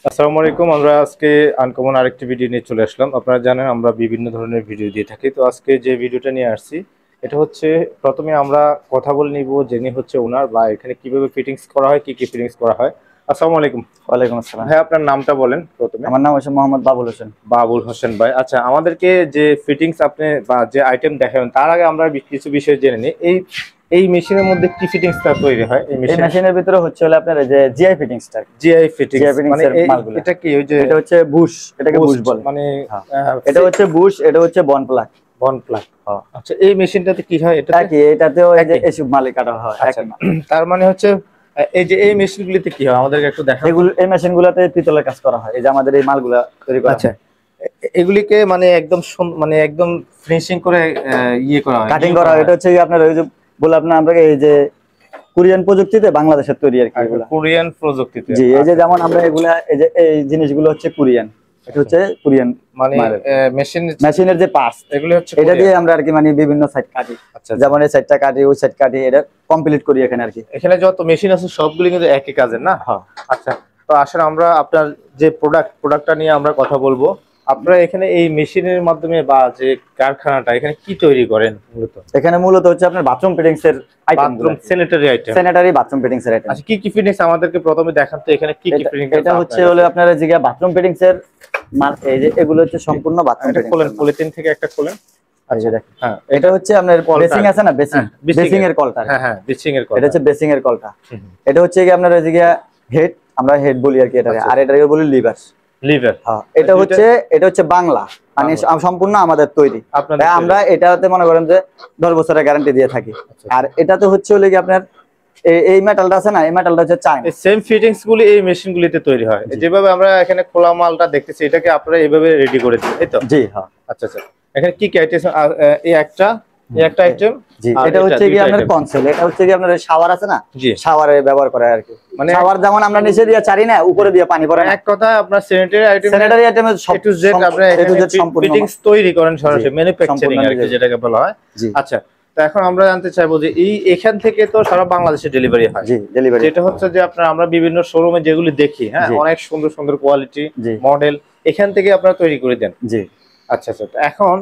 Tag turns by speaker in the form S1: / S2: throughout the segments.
S1: আসসালামু আলাইকুম। আমরা আজকে আনকমন আরেকটি ভিডিও নিয়ে চলে আসলাম। আপনারা জানেন আমরা বিভিন্ন ধরনের ভিডিও দিয়ে থাকি। তো আজকে যে ভিডিওটা নিয়ে আসছি এটা হচ্ছে, প্রথমে আমরা কথা বলে নিব যিনি হচ্ছে ওনার, বা এখানে কিভাবে ফিটিংস করা হয়, কি কি ফিটিংস করা হয়। আসসালামু আলাইকুম।
S2: ওয়ালাইকুম আসসালাম।
S1: ভাই আপনার নামটা বলেন প্রথমে।
S2: আমার নাম হচ্ছে মোহাম্মদ বাবুল হোসেন।
S1: বাবুল হোসেন ভাই, আচ্ছা আমাদেরকে যে ফিটিংস আপনি বা যে আইটেম দেখাবেন তার আগে আমরা কিছু বিষয় জেনে নিই। এই মেশিনের মধ্যে কি ফিটিংসটা তৈরি হয় এই
S2: এই
S1: মেশিনে?
S2: মেশিনের ভিতরে হচ্ছে হলো আপনার এই যে জিআই ফিটিংসটা।
S1: জিআই ফিটিংস
S2: জিআই ফিটিংস
S1: মানে
S2: এর মালগুলো।
S1: এটা কি ওই যে
S2: এটা হচ্ছে বুশ, এটাকে বুশ
S1: বুস্ট
S2: বলে।
S1: মানে
S2: হ্যাঁ, এটা হচ্ছে বুশ, এটা হচ্ছে বন প্লাগ।
S1: বন প্লাগ।
S2: হ্যাঁ,
S1: আচ্ছা এই মেশিনটাতে কি হয় এটাতে?
S2: একই, এটাতেও এই যে
S1: একই।
S2: এসব মালই কাটা হয়
S1: আচ্ছা
S2: একই মাল।
S1: তার মানে হচ্ছে এই যে এই মেশিনগুলিতে কি হয় আমাদেরকে একটু দেখান।
S2: এগুলো এই মেশিনগুলোতে পিতলের কাজ করা হয়। এই যে আমাদের এই মালগুলা তৈরি করা
S1: আচ্ছা
S2: হয়,
S1: এগুলিকে মানে একদম মানে একদম ফিনিশিং করে ইয়ে করা হয়,
S2: কাটিং
S1: নিউ
S2: করা
S1: করা
S2: হয়।
S1: হয়।
S2: এটা হচ্ছে আপনার ওই যে বলে আপনার আমরা এই যে কোরিয়ান প্রযুক্তিতে বাংলাদেশের তৈরি আর কি এগুলা।
S1: কোরিয়ান প্রযুক্তিতে।
S2: জি, এই যে
S1: আচ্ছা
S2: যেমন আমরা এগুলা এই যে এই জিনিসগুলো হচ্ছে কোরিয়ান। এটা হচ্ছে কোরিয়ান
S1: মানে
S2: মাল।
S1: মেশিন
S2: মেশিনের যে পার্টস,
S1: এগুলি হচ্ছে
S2: এটা
S1: কোরিয়ান।
S2: দিয়ে আমরা আর কি মানে বিভিন্ন সাইড কাটি।
S1: আচ্ছা আচ্ছা।
S2: যেমন এই সাইডটা কাটি, ওই সাইড কাটি, এটা কমপ্লিট করি এখানে আর কি।
S1: এখানে যত মেশিন আছে সবগুলি কিন্তু একই কাজের না?
S2: হ্যাঁ,
S1: আচ্ছা, তো আসলে আমরা আপনার যে প্রোডাক্টটা নিয়ে আমরা কথা বলবো। আপনারা এখানে এই মেশিনের মাধ্যমে বা যে কারখানাটা এখানে কি তৈরি করেন মূলত?
S2: এখানে মূলত হচ্ছে আপনার বাথরুম ফিটিংস এর item,
S1: bathroom sanitary item.
S2: Sanitary bathroom fittings এর আইটেম।
S1: আচ্ছা কি কি ফিটিংস আমাদেরকে প্রথমে দেখান তো, এখানে কি কি ফিটিংস
S2: এটা হচ্ছে হলো আপনার যে বাথরুম ফিটিংস এর মাল। এই যে এগুলো হচ্ছে সম্পূর্ণ বাথরুম
S1: এটা
S2: ফিটিংস
S1: খোলেন,
S2: এর মাল।
S1: পলিথিন থেকে একটা খোলেন।
S2: এই যে দেখেন,
S1: হ্যাঁ
S2: এটা হচ্ছে আপনার
S1: কলটা।
S2: বেসিং আছে না, বেসিং,
S1: হ্যাঁ,
S2: বেসিং এর কলটা।
S1: হ্যাঁ হ্যাঁ বেসিং এর
S2: এটা
S1: কলটা।
S2: হচ্ছে বেসিং এর কলটা।
S1: হুম, হুম।
S2: এটা হচ্ছে কি আপনার ওই যে হেড, আমরা হেড বলি আর কি এটাকে,
S1: আচ্ছা।
S2: আর এটাকে বলি লিভার।
S1: লিভার।
S2: হ্যাঁ, এটা হচ্ছে বাংলা, মানে সম্পূর্ণ আমাদের তৈরি।
S1: আপনাদের
S2: তাই আমরা এটাতে মনে করেন যে 10 বছরের গ্যারান্টি দিয়ে থাকি।
S1: আচ্ছা।
S2: আর এটাতে হচ্ছে হলো কি আপনার এই মেটালটা আছে না, এই মেটালটা হচ্ছে চায়না।
S1: এই সেম ফিটিংস গুলি এই মেশিনগুলিতে তৈরি হয়। যেভাবে আমরা এখানে খোলা মালটা দেখতেছি এটাকে আপনারা এইভাবে রেডি করে দিন, এই তো?
S2: জি হ্যাঁ।
S1: আচ্ছা আচ্ছা। এখানে কি কি আইটেম? এই একটা আইটেম।
S2: জি,
S1: আর
S2: এটা হচ্ছে কি
S1: দুইটা
S2: আপনার
S1: item।
S2: কনসোল। এটা হচ্ছে কি আপনার শাওয়ার আছে না,
S1: জি।
S2: শাওয়ারে ব্যবহার করা হয় আর কি।
S1: মানে
S2: শাওয়ার যেমন আমরা নিচে দিয়ে চারি না, উপরে দিয়ে পানি পড়ে না।
S1: এক কথা আপনার স্যানিটারি আইটেম,
S2: স্যানিটারি আইটেমের সব
S1: এ টু জেড আপনারা এখানে
S2: সম্পূর্ণ
S1: ফিটিংস তৈরি করেন সরাসরি,
S2: জি,
S1: ম্যানুফ্যাকচারিং
S2: সম্পূর্ণ
S1: আর কি
S2: নিজে।
S1: যেটাকে বলা হয়।
S2: জি
S1: আচ্ছা, তো এখন আমরা জানতে চাইবো যে এখান থেকে তো সারা বাংলাদেশে ডেলিভারি হয়।
S2: জি, ডেলিভারি।
S1: যেটা হচ্ছে যে আপনার আমরা বিভিন্ন শোরুমে যেগুলি দেখি, হ্যাঁ
S2: জি।
S1: অনেক সুন্দর সুন্দর কোয়ালিটি
S2: জি
S1: মডেল এখান থেকে আপনারা তৈরি করে দেন।
S2: জি
S1: আচ্ছা আচ্ছা। তো এখন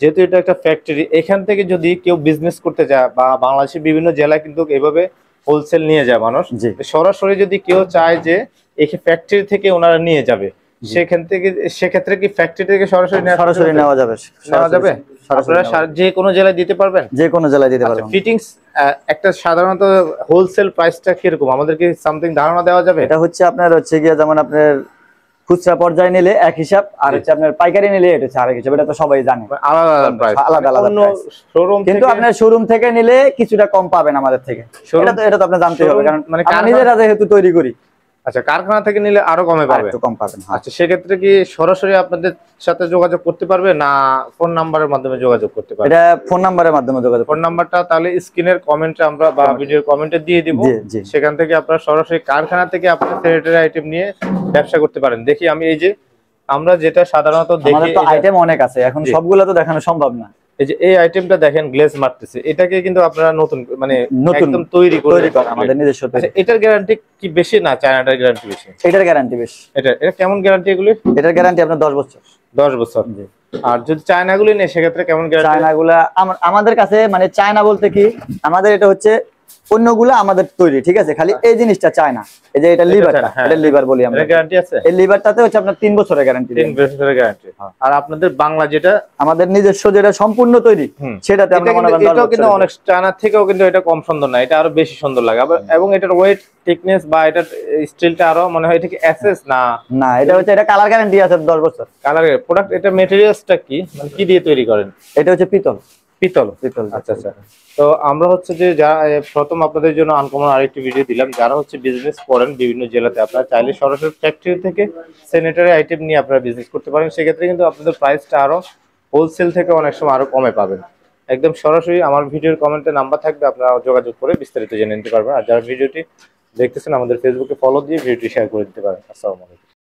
S1: যেহেতু এটা একটা ফ্যাক্টরি, এখান থেকে যদি কেউ বিজনেস করতে যায় বা বাংলাদেশের বিভিন্ন জেলায় কিন্তু এভাবে হোলসেল নিয়ে যায় মানুষ,
S2: জি।
S1: তো সরাসরি যদি কেউ চায় যে এই ফ্যাক্টরি থেকে ওনারা নিয়ে যাবে, সেক্ষেত্রে কি ফ্যাক্টরি থেকে সরাসরি
S2: সরাসরি নেওয়া যাবে।
S1: নেওয়া যাবে? আপনারা যে কোনো জেলায় দিতে পারবেন?
S2: যে কোনো জেলায় দিতে পারবেন।
S1: ফিটিংস একটা সাধারণত হোলসেল প্রাইসটা কিরকম আমাদেরকে সামথিং ধারণা দেওয়া যাবে?
S2: এটা হচ্ছে আপনার হচ্ছে গিয়ে যেমন আপনার খুচরা পর্যায়ে নিলে এক হিসাব, আর হচ্ছে আপনার পাইকারি নিলে এটা হচ্ছে আরেক হিসাব। এটা তো সবাই জানে,
S1: আলাদা আলাদা প্রাইস,
S2: আলাদা আলাদা প্রাইস।
S1: শোরুম
S2: কিন্তু আপনার শোরুম থেকে নিলে কিছুটা কম পাবেন আমাদের থেকে। এটা তো আপনি জানতে হবে, কারণ
S1: মানে
S2: আমরা নিজেরা যেহেতু তৈরি করি।
S1: আচ্ছা, কারখানা থেকে নিলে আরো কমে পাবে?
S2: একটু কম পাবেন।
S1: আচ্ছা, সেক্ষেত্রে কি সরাসরি আপনাদের সাথে যোগাযোগ করতে পারবে না ফোন নাম্বারের মাধ্যমে যোগাযোগ করতে পারবে?
S2: এটা ফোন নাম্বারের মাধ্যমে যোগাযোগ।
S1: ফোন নাম্বারটা তাহলে স্ক্রিনের কমেন্টে আমরা বা ভিডিওর কমেন্টে দিয়ে দিব। সেখান থেকে আপনারা সরাসরি কারখানা থেকে আপনার স্যানিটারি আইটেম নিয়ে ব্যবসা করতে পারেন। দেখি আমি এই যে আমরা যেটা সাধারণত দেখি,
S2: আমাদের তো আইটেম অনেক আছে, এখন সবগুলো তো দেখানো সম্ভব না।
S1: এই যে এই আইটেমটা দেখেন গ্লেজ মারতেছে, এটাকে কিন্তু আপনারা নতুন মানে একদম তৈরি করে
S2: আমাদের নিজস্ব তৈরি।
S1: এটার গ্যারান্টি কি বেশি না চায়নাটার গ্যারান্টি বেশি?
S2: এটার গ্যারান্টি বেশি।
S1: এটা কেমন গ্যারান্টি এগুলি?
S2: এটার গ্যারান্টি আপনার 10 বছর।
S1: 10 বছর। আর যদি চায়নাগুলি নেই সেক্ষেত্রে কেমন গ্যারান্টি?
S2: চায়নাগুলা আমাদের কাছে মানে চায়না বলতে কি, আমাদের এটা হচ্ছে অন্যগুলা আমাদের তৈরি, ঠিক আছে, খালি এই জিনিসটা চায়না। এই যে এটা লিভারটা, এটা লিভার বলি আমরা।
S1: এর গ্যারান্টি আছে?
S2: এই লিভারটাতে হচ্ছে আপনার 3 বছরের গ্যারান্টি।
S1: 3 বছরের গ্যারান্টি। আর আপনাদের বাংলা যেটা
S2: আমাদের নিজস্ব যেটা সম্পূর্ণ তৈরি, সেটাতে আমরা মনে করেন
S1: এটাও কিন্তু অনেক চায়না থেকেও কিন্তু এটা কম সুন্দর না, এটা আরো বেশি সুন্দর লাগে। এবং এটার ওয়েট থিকনেস বা এটার স্টিলটা আরো মনে হয় এটা কি এসএস না?
S2: না, এটা হচ্ছে এটা কালার গ্যারান্টি আছে 10 বছর।
S1: কালার প্রোডাক্ট, এটা ম্যাটেরিয়ালসটা কি, মানে কি দিয়ে তৈরি করেন?
S2: এটা হচ্ছে পিতল।
S1: পিতল। আচ্ছা আচ্ছা। তো আমরা হচ্ছে যে প্রথম আপনাদের জন্য আনকমন আরেকটি ভিডিও দিলাম, যারা হচ্ছে বিজনেস করেন বিভিন্ন জেলাতে, আপনারা চাইলে সরাসরি ফ্যাক্টরি থেকে স্যানিটারি আইটেম নিয়ে আপনারা বিজনেস করতে পারেন। সেক্ষেত্রে কিন্তু আপনাদের প্রাইসটা আরো হোলসেল থেকে অনেক সময় আরো কমে পাবেন। একদম সরাসরি আমার ভিডিওর কমেন্টে নাম্বার থাকবে, আপনারা যোগাযোগ করে বিস্তারিত জেনে নিতে পারবেন। আর যারা ভিডিওটি দেখতেছেন আমাদের ফেসবুকে ফলো দিয়ে ভিডিওটি শেয়ার করে দিতে পারেন। আসসালামু আলাইকুম।